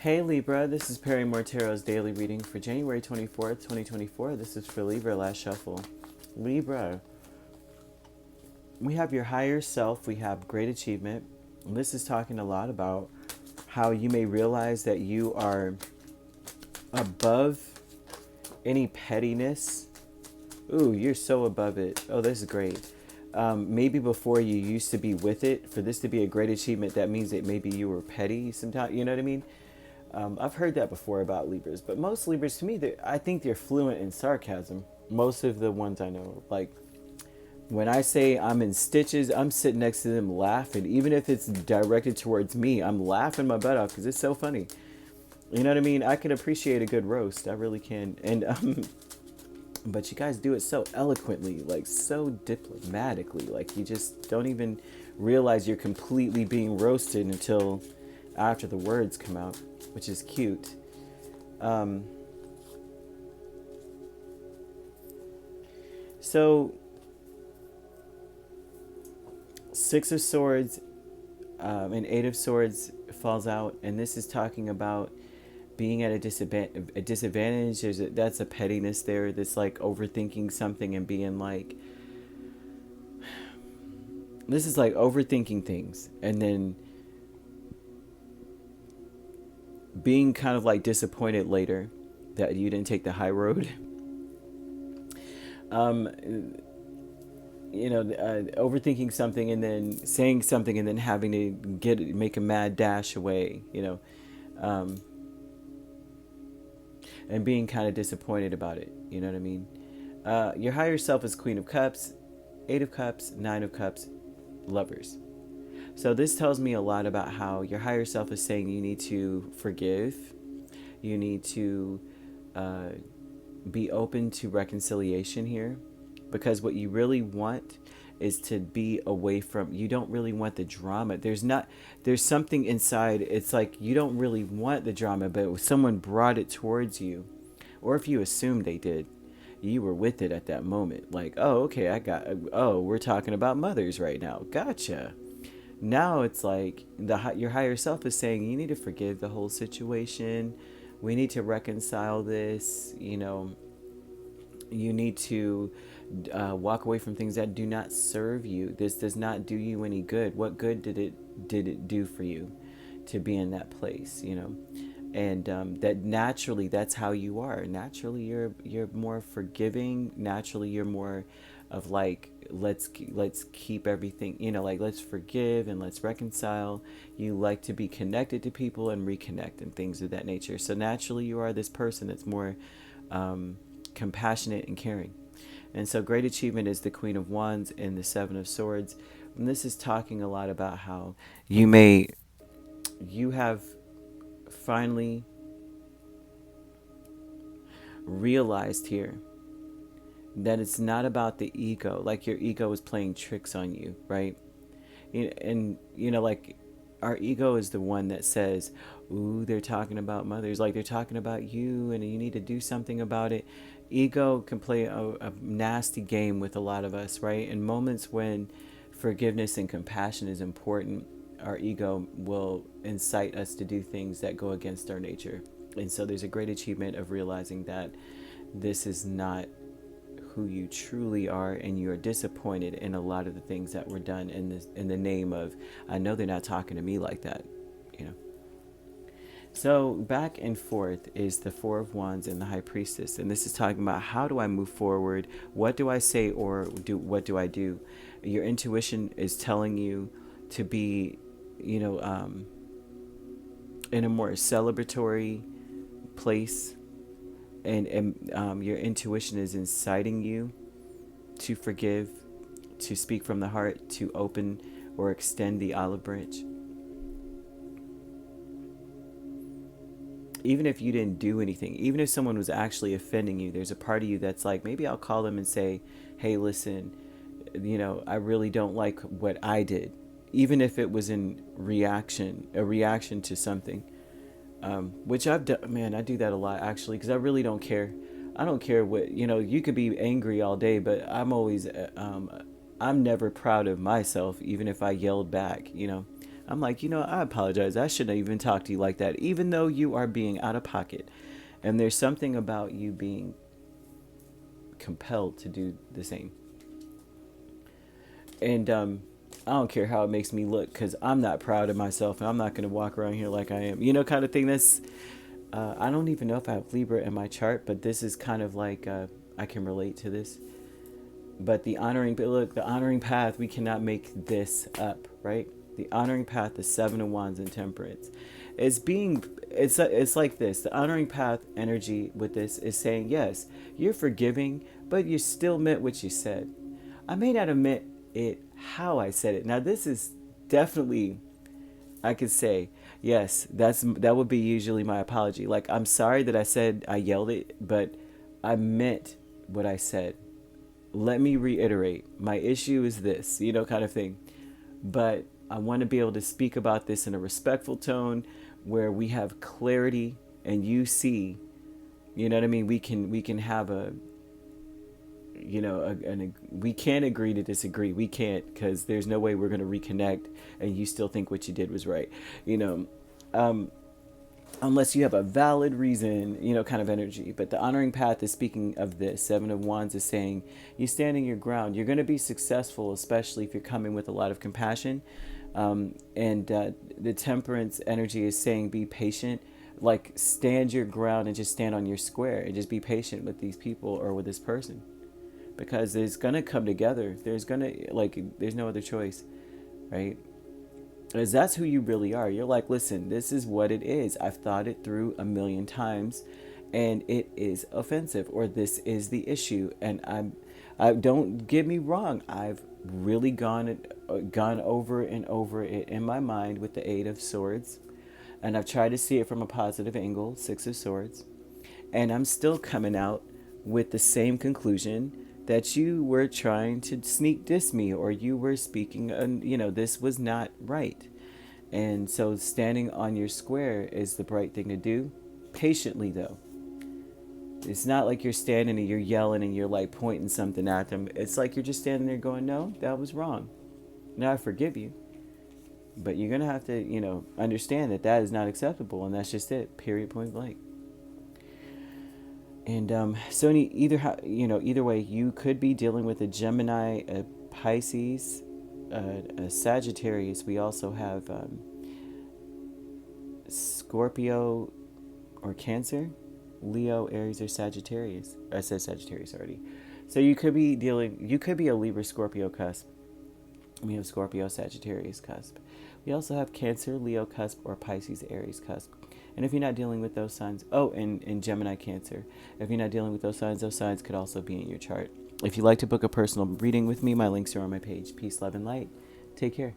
Hey Libra, this is Perrymore Tarot's daily reading for January 24th, 2024. This is for Libra last shuffle. Libra, we have your higher self, we have great achievement. And this is talking a lot about how you may realize that you are above any pettiness. Ooh, you're so above it. Oh, this is great. Maybe before you used to be with it. For this to be a great achievement, that means that maybe you were petty sometimes. You know what I mean? I've heard that before about Libras, but most Libras, to me, I think they're fluent in sarcasm. Most of the ones I know, like when I say I'm in stitches, I'm sitting next to them laughing. Even if it's directed towards me, I'm laughing my butt off because it's so funny. You know what I mean? I can appreciate a good roast. I really can. And but you guys do it so eloquently, like so diplomatically. Like you just don't even realize you're completely being roasted until after the words come out, which is cute. So, Six of Swords and Eight of Swords falls out, and this is talking about being at a disadvantage. That's a pettiness there. That's like overthinking something and being like, this is like overthinking things, and then being kind of like disappointed later that you didn't take the high road. Overthinking something and then saying something and then having to make a mad dash away, and being kind of disappointed about it. You know what I mean? Your higher self is Queen of Cups, Eight of Cups, Nine of Cups, Lovers. So this tells me a lot about how your higher self is saying you need to forgive. You need to be open to reconciliation here. Because what you really want is to be away from, you don't really want the drama. There's something inside. It's like you don't really want the drama, but if someone brought it towards you, or if you assumed they did, you were with it at that moment. Like, oh, okay, we're talking about mothers right now. Gotcha. Now it's like your higher self is saying you need to forgive the whole situation. We need to reconcile this. You need to walk away from things that do not serve you. This does not do you any good. What good did it do for you to be in that place? And that naturally, that's how you are. Naturally, you're more forgiving. Naturally, you're more of like, let's keep everything, like let's forgive and let's reconcile. You like to be connected to people and reconnect and things of that nature. So naturally, you are this person that's more compassionate and caring. And so great achievement is the Queen of Wands and the Seven of Swords. And this is talking a lot about how you have finally realized here that it's not about the ego. Like your ego is playing tricks on you, right? And like our ego is the one that says, ooh, they're talking about mothers, like they're talking about you and you need to do something about it. Ego can play a nasty game with a lot of us, right? In moments when forgiveness and compassion is important, our ego will incite us to do things that go against our nature. And so there's a great achievement of realizing that this is not who you truly are, and you are disappointed in a lot of the things that were done in the name of, I know they're not talking to me like that. So back and forth is the Four of Wands and the High Priestess. And this is talking about, how do I move forward? What do I say, or what do I do? Your intuition is telling you to be, in a more celebratory place. And your intuition is inciting you to forgive, to speak from the heart, to open or extend the olive branch. Even if you didn't do anything, even if someone was actually offending you, there's a part of you that's like, maybe I'll call them and say, hey, listen, I really don't like what I did. Even if it was a reaction to something, which I've done, man, I do that a lot actually, because I really don't care. I don't care what, you could be angry all day, but I'm never proud of myself, even if I yelled back, I'm like, I apologize. I shouldn't have even talked to you like that, even though you are being out of pocket. And there's something about you being compelled to do the same. And I don't care how it makes me look, because I'm not proud of myself, and I'm not going to walk around here like I am. Kind of thing. That's I don't even know if I have Libra in my chart, but this is kind of like I can relate to this. But the honoring path, we cannot make this up, right? The honoring path, the Seven of Wands and Temperance, it's like this. The honoring path energy with this is saying, yes, you're forgiving, but you still meant what you said. I may not have meant it how I said it. Now, this is definitely, I could say, yes, that would be usually my apology. Like, I'm sorry that I yelled it, but I meant what I said. Let me reiterate, my issue is this, kind of thing. But I want to be able to speak about this in a respectful tone where we have clarity and you see, you know what I mean? We can have we can't agree to disagree. We can't, because there's no way we're going to reconnect and you still think what you did was right, unless you have a valid reason, kind of energy. But the honoring path is speaking of this. Seven of Wands is saying you stand your ground. You're going to be successful, especially if you're coming with a lot of compassion. And the Temperance energy is saying be patient. Like, stand your ground and just stand on your square and just be patient with these people or with this person, because it's going to come together. There's no other choice, right? Because that's who you really are. You're like, listen, this is what it is. I've thought it through a million times, and it is offensive, or this is the issue. And I don't get me wrong. I've really gone over and over it in my mind with the Eight of Swords, and I've tried to see it from a positive angle, Six of Swords, and I'm still coming out with the same conclusion, that you were trying to sneak diss me, or you were speaking, this was not right. And so standing on your square is the right thing to do. Patiently, though. It's not like you're standing and you're yelling and you're like pointing something at them. It's like you're just standing there going, no, that was wrong. Now I forgive you. But you're going to have to, understand that is not acceptable. And that's just it. Period, point blank. And so either way, you could be dealing with a Gemini, a Pisces, a Sagittarius. We also have Scorpio or Cancer, Leo, Aries, or Sagittarius. I said Sagittarius already. So you could be a Libra, Scorpio cusp. We have Scorpio, Sagittarius cusp. We also have Cancer, Leo cusp, or Pisces, Aries cusp. And if you're not dealing with those signs, and Gemini, Cancer. If you're not dealing with those signs could also be in your chart. If you'd like to book a personal reading with me, my links are on my page. Peace, love, and light. Take care.